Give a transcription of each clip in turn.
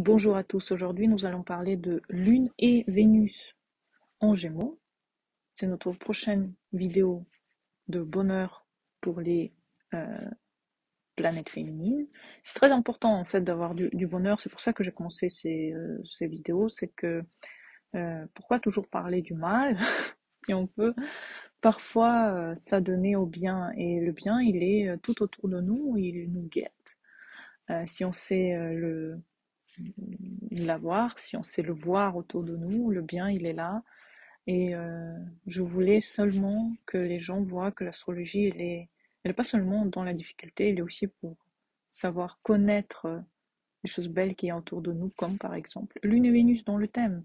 Bonjour à tous, aujourd'hui nous allons parler de Lune et Vénus en Gémeaux. C'est notre prochaine vidéo de bonheur pour les euh, planètes féminines. C'est très important en fait d'avoir du bonheur, c'est pour ça que j'ai commencé ces vidéos, c'est que pourquoi toujours parler du mal si on peut parfois s'adonner au bien, et le bien il est tout autour de nous, il nous guette. Si on sait l'avoir, si on sait le voir autour de nous, le bien il est là. Et je voulais seulement que les gens voient que l'astrologie elle est pas seulement dans la difficulté, elle est aussi pour savoir connaître les choses belles qui y a autour de nous, comme par exemple Lune et Vénus dans le thème.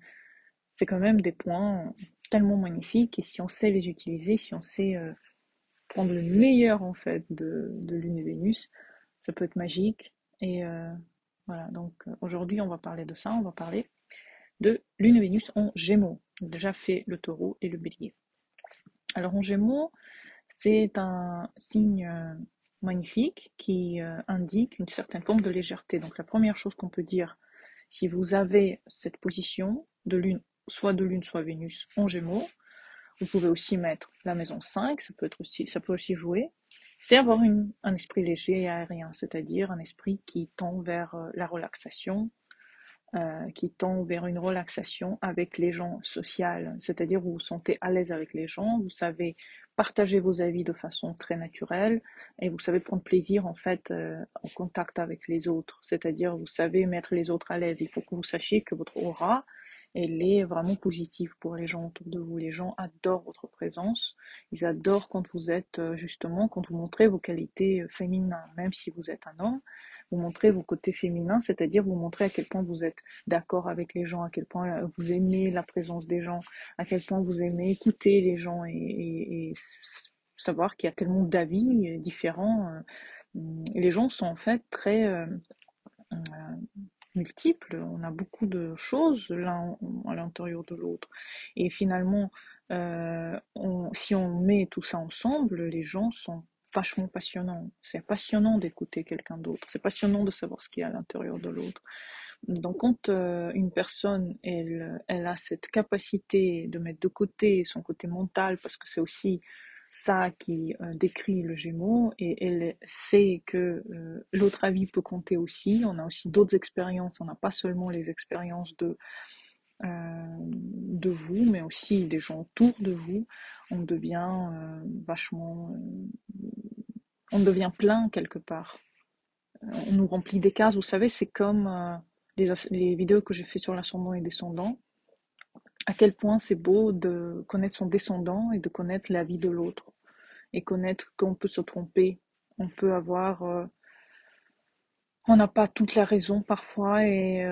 C'est quand même des points tellement magnifiques, et si on sait les utiliser, si on sait prendre le meilleur en fait de Lune et Vénus, ça peut être magique. Et voilà, donc aujourd'hui on va parler de ça, on va parler de Lune et Vénus en Gémeaux. On a déjà fait le Taureau et le Bélier. Alors en Gémeaux, c'est un signe magnifique qui indique une certaine forme de légèreté. Donc la première chose qu'on peut dire, si vous avez cette position de Lune, soit de Lune, soit Vénus en Gémeaux, vous pouvez aussi mettre la maison 5, ça peut aussi jouer, c'est avoir un esprit léger et aérien, c'est-à-dire un esprit qui tend vers la relaxation, qui tend vers une relaxation avec les gens sociales, c'est-à-dire vous vous sentez à l'aise avec les gens, vous savez partager vos avis de façon très naturelle, et vous savez prendre plaisir en fait en contact avec les autres, c'est-à-dire vous savez mettre les autres à l'aise. Il faut que vous sachiez que votre aura elle est vraiment positive pour les gens autour de vous. Les gens adorent votre présence, ils adorent quand vous êtes justement, quand vous montrez vos qualités féminines, même si vous êtes un homme, vous montrez vos côtés féminins, c'est-à-dire vous montrez à quel point vous êtes d'accord avec les gens, à quel point vous aimez la présence des gens, à quel point vous aimez écouter les gens, et savoir qu'il y a tellement d'avis différents. Les gens sont en fait très euh, multiples, on a beaucoup de choses l'un à l'intérieur de l'autre. Et finalement, si on met tout ça ensemble, les gens sont vachement passionnants. C'est passionnant d'écouter quelqu'un d'autre, c'est passionnant de savoir ce qu'il y a à l'intérieur de l'autre. Donc quand une personne, elle a cette capacité de mettre de côté son côté mental, parce que c'est aussi ça qui décrit le Gémeaux, et elle sait que l'autre avis peut compter aussi, on a aussi d'autres expériences, on n'a pas seulement les expériences de vous, mais aussi des gens autour de vous, on devient vachement... on devient plein quelque part. On nous remplit des cases, vous savez, c'est comme les vidéos que j'ai fait sur l'ascendant et descendant, à quel point c'est beau de connaître son descendant et de connaître la vie de l'autre, et connaître qu'on peut se tromper, on peut avoir, on n'a pas toute la raison parfois, et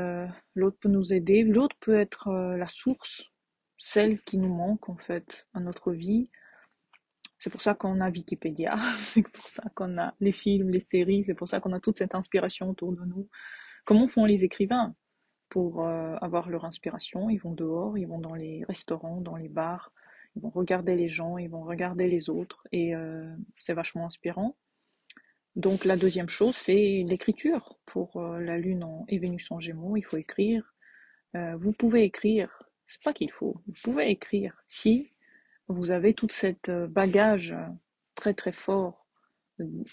l'autre peut nous aider, l'autre peut être la source, celle qui nous manque en fait à notre vie. C'est pour ça qu'on a Wikipédia, c'est pour ça qu'on a les films, les séries, c'est pour ça qu'on a toute cette inspiration autour de nous. Comment font les écrivains pour avoir leur inspiration? Ils vont dehors, ils vont dans les restaurants, dans les bars, ils vont regarder les gens, ils vont regarder les autres, et c'est vachement inspirant. Donc la deuxième chose, c'est l'écriture. Pour la Lune et Vénus en Gémeaux, il faut écrire. Vous pouvez écrire, c'est pas qu'il faut, vous pouvez écrire si vous avez toute cette bagage très très fort,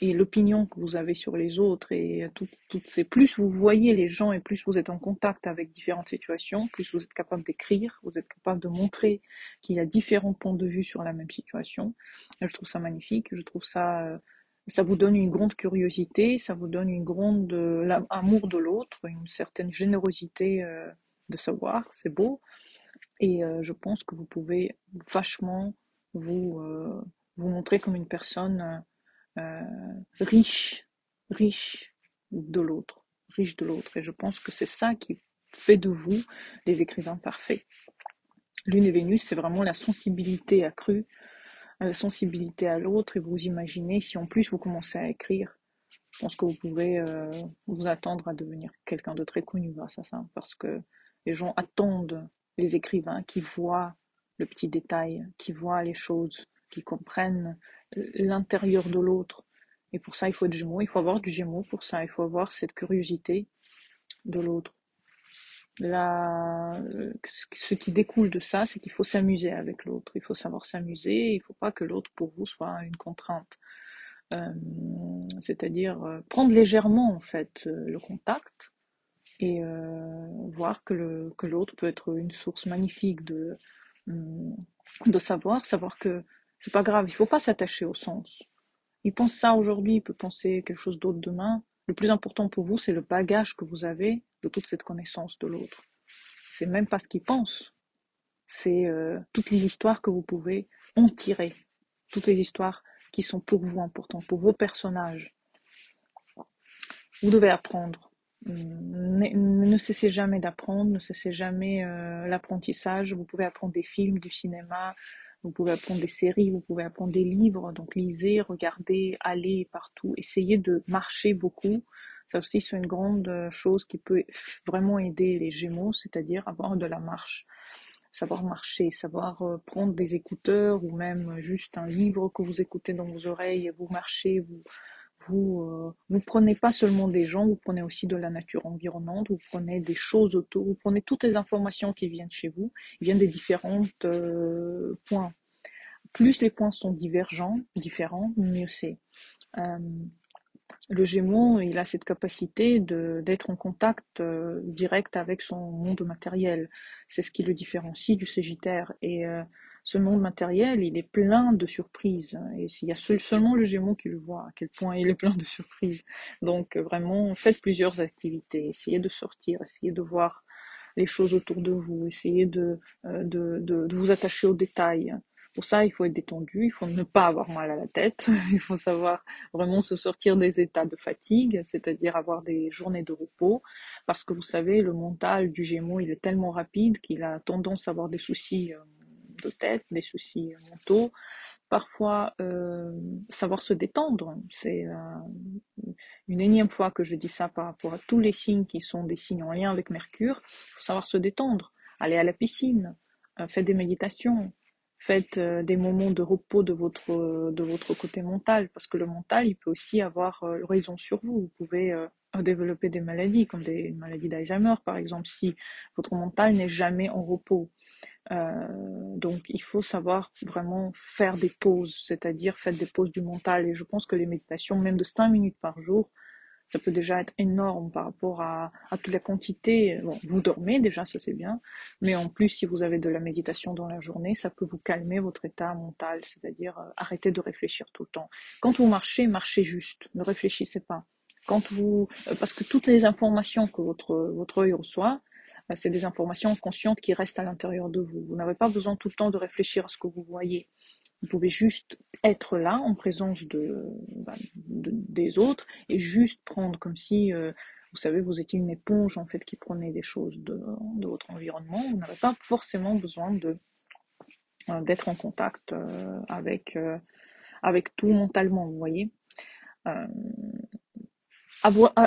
et l'opinion que vous avez sur les autres, et toutes ces, plus vous voyez les gens et plus vous êtes en contact avec différentes situations, plus vous êtes capable d'écrire, vous êtes capable de montrer qu'il y a différents points de vue sur la même situation. Et je trouve ça magnifique, je trouve ça vous donne une grande curiosité, ça vous donne une grande amour de l'autre, une certaine générosité de savoir, c'est beau. Et je pense que vous pouvez vachement vous, vous montrer comme une personne riche, riche de l'autre, riche de l'autre. Et je pense que c'est ça qui fait de vous les écrivains parfaits. Lune et Vénus, c'est vraiment la sensibilité accrue, la sensibilité à l'autre, et vous imaginez si en plus vous commencez à écrire, je pense que vous pouvez vous attendre à devenir quelqu'un de très connu grâce à ça, parce que les gens attendent les écrivains qui voient le petit détail, qui voient les choses, qui comprennent l'intérieur de l'autre. Et pour ça, il faut être Gémeaux, il faut avoir du Gémeaux pour ça, il faut avoir cette curiosité de l'autre. Ce qui découle de ça, c'est qu'il faut s'amuser avec l'autre. Il faut savoir s'amuser. Il ne faut pas que l'autre pour vous soit une contrainte. Euh, C'est-à-dire prendre légèrement en fait le contact et voir que l'autre peut être une source magnifique hum, de savoir que c'est pas grave. Il ne faut pas s'attacher au sens. Il pense ça aujourd'hui, il peut penser quelque chose d'autre demain. Le plus important pour vous, c'est le bagage que vous avez de toute cette connaissance de l'autre. C'est même pas ce qu'il pense, c'est toutes les histoires que vous pouvez en tirer, toutes les histoires qui sont pour vous importantes, pour vos personnages. Vous devez apprendre. Ne cessez jamais d'apprendre, ne cessez jamais l'apprentissage. Vous pouvez apprendre des films, du cinéma, vous pouvez apprendre des séries, vous pouvez apprendre des livres. Donc lisez, regardez, allez partout, essayez de marcher beaucoup. Ça aussi, c'est une grande chose qui peut vraiment aider les Gémeaux, c'est-à-dire avoir de la marche. Savoir marcher, savoir prendre des écouteurs ou même juste un livre que vous écoutez dans vos oreilles et vous marchez, vous prenez pas seulement des gens, vous prenez aussi de la nature environnante, vous prenez des choses autour, vous prenez toutes les informations qui viennent chez vous, viennent des différents points. Plus les points sont différents, mieux c'est. Euh, le Gémeaux, il a cette capacité d'être en contact direct avec son monde matériel. C'est ce qui le différencie du Sagittaire. Et ce monde matériel, il est plein de surprises. Et il y a seulement le Gémeaux qui le voit, à quel point il est plein de surprises. Donc vraiment, faites plusieurs activités. Essayez de sortir, essayez de voir les choses autour de vous, essayez de vous attacher aux détails. Pour ça, il faut être détendu, il faut ne pas avoir mal à la tête, il faut savoir vraiment se sortir des états de fatigue, c'est-à-dire avoir des journées de repos, parce que vous savez, le mental du Gémeaux, il est tellement rapide qu'il a tendance à avoir des soucis de tête, des soucis mentaux. Parfois, savoir se détendre, c'est une énième fois que je dis ça par rapport à tous les signes qui sont des signes en lien avec Mercure. Il faut savoir se détendre, aller à la piscine, faites des méditations, faites des moments de repos de votre côté mental, parce que le mental, il peut aussi avoir raison sur vous. Vous pouvez développer des maladies, comme des maladies d'Alzheimer, par exemple, si votre mental n'est jamais en repos. Donc il faut savoir vraiment faire des pauses, c'est-à-dire faire des pauses du mental. Et je pense que les méditations, même de 5 minutes par jour, ça peut déjà être énorme par rapport à toute la quantité. Bon, vous dormez déjà, ça c'est bien, mais en plus, si vous avez de la méditation dans la journée, ça peut vous calmer votre état mental, c'est-à-dire arrêter de réfléchir tout le temps. Quand vous marchez, marchez juste, ne réfléchissez pas. Parce que toutes les informations que votre œil reçoit, c'est des informations conscientes qui restent à l'intérieur de vous. Vous n'avez pas besoin tout le temps de réfléchir à ce que vous voyez. Vous pouvez juste être là en présence des autres et juste prendre comme si, vous savez, vous étiez une éponge en fait qui prenait des choses de votre environnement. Vous n'avez pas forcément besoin d'être en contact avec tout mentalement, vous voyez. Euh,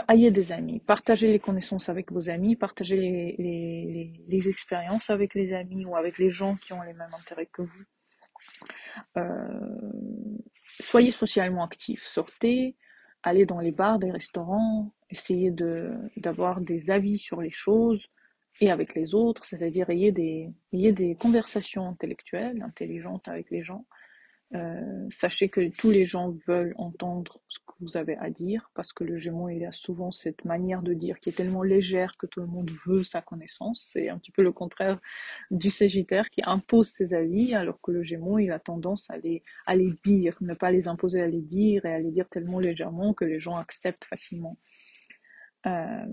Ayez des amis, partagez les connaissances avec vos amis, partagez les expériences avec les amis ou avec les gens qui ont les mêmes intérêts que vous. Euh, Soyez socialement actifs, sortez, allez dans les bars, des restaurants, essayez d'avoir des avis sur les choses et avec les autres, c'est-à-dire ayez des conversations intellectuelles, intelligentes avec les gens. Sachez que tous les gens veulent entendre ce que vous avez à dire, parce que le Gémeaux, il a souvent cette manière de dire qui est tellement légère que tout le monde veut sa connaissance. C'est un petit peu le contraire du Sagittaire qui impose ses avis, alors que le Gémeaux, il a tendance à les dire, ne pas les imposer à les dire et à les dire tellement légèrement que les gens acceptent facilement. Euh,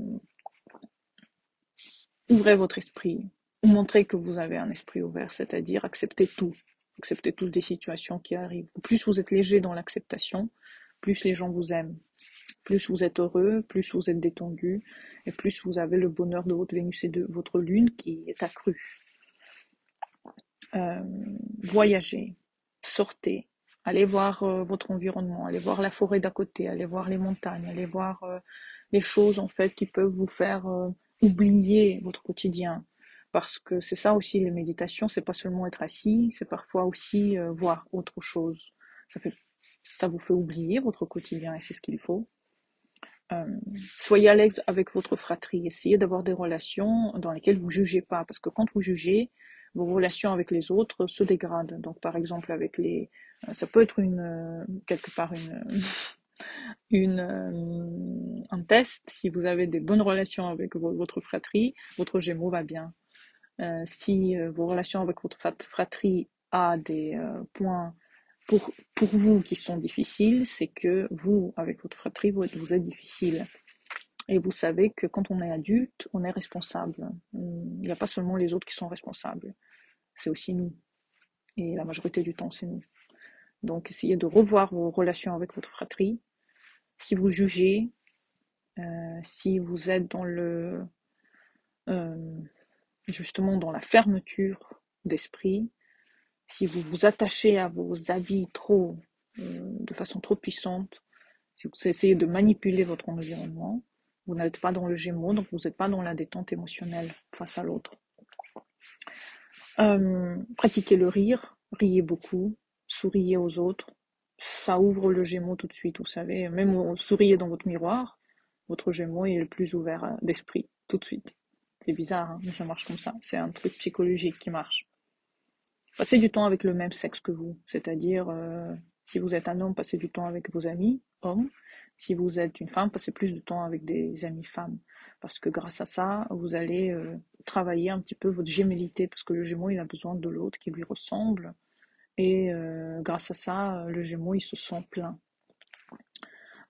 Ouvrez votre esprit, montrez que vous avez un esprit ouvert, c'est-à-dire acceptez tout. Acceptez toutes les situations qui arrivent. Plus vous êtes léger dans l'acceptation, plus les gens vous aiment. Plus vous êtes heureux, plus vous êtes détendu, et plus vous avez le bonheur de votre Vénus et de votre Lune qui est accru. Euh, Voyagez, sortez, allez voir votre environnement, allez voir la forêt d'à côté, allez voir les montagnes, allez voir les choses en fait qui peuvent vous faire oublier votre quotidien. Parce que c'est ça aussi les méditations, c'est pas seulement être assis, c'est parfois aussi voir autre chose. Ça vous fait oublier votre quotidien et c'est ce qu'il faut. Soyez à l'aise avec votre fratrie. Essayez d'avoir des relations dans lesquelles vous ne jugez pas. Parce que quand vous jugez, vos relations avec les autres se dégradent. Donc, par exemple, avec les... ça peut être quelque part un test. Si vous avez des bonnes relations avec votre fratrie, votre Gémeaux va bien. Si vos relations avec votre fratrie a des points pour vous qui sont difficiles, c'est que vous, avec votre fratrie, vous êtes difficile. Et vous savez que quand on est adulte, on est responsable. Il n'y a pas seulement les autres qui sont responsables, c'est aussi nous. Et la majorité du temps, c'est nous. Donc, essayez de revoir vos relations avec votre fratrie. Si vous jugez, si vous êtes dans justement dans la fermeture d'esprit, si vous vous attachez à vos avis de façon trop puissante, si vous essayez de manipuler votre environnement, vous n'êtes pas dans le Gémeaux, donc vous n'êtes pas dans la détente émotionnelle face à l'autre. Pratiquez le rire, riez beaucoup, souriez aux autres. Ça ouvre le Gémeaux tout de suite, vous savez. Même souriez dans votre miroir, votre Gémeaux est le plus ouvert d'esprit, tout de suite. C'est bizarre, hein, mais ça marche comme ça. C'est un truc psychologique qui marche. Passez du temps avec le même sexe que vous, c'est-à-dire si vous êtes un homme, passez du temps avec vos amis hommes. Si vous êtes une femme, passez plus de temps avec des amis femmes. Parce que grâce à ça, vous allez travailler un petit peu votre gémellité, parce que le Gémeaux, il a besoin de l'autre qui lui ressemble. Et grâce à ça, le Gémeaux, il se sent plein.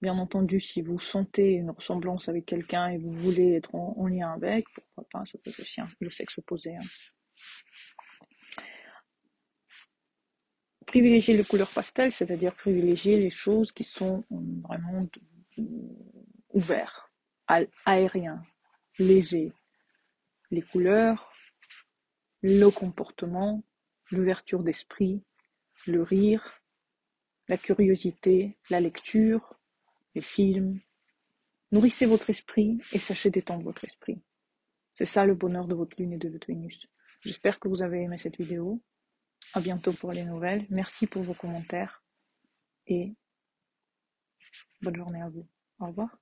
Bien entendu, si vous sentez une ressemblance avec quelqu'un et vous voulez être en lien avec, pourquoi pas, ça peut être aussi le sexe opposé. Hein. Privilégier les couleurs pastel, c'est-à-dire privilégier les choses qui sont vraiment ouvertes, aériens, légers. Les couleurs, le comportement, l'ouverture d'esprit, le rire, la curiosité, la lecture, les films. Nourrissez votre esprit et sachez détendre votre esprit. C'est ça le bonheur de votre lune et de votre Vénus. J'espère que vous avez aimé cette vidéo. À bientôt pour les nouvelles. Merci pour vos commentaires et bonne journée à vous. Au revoir.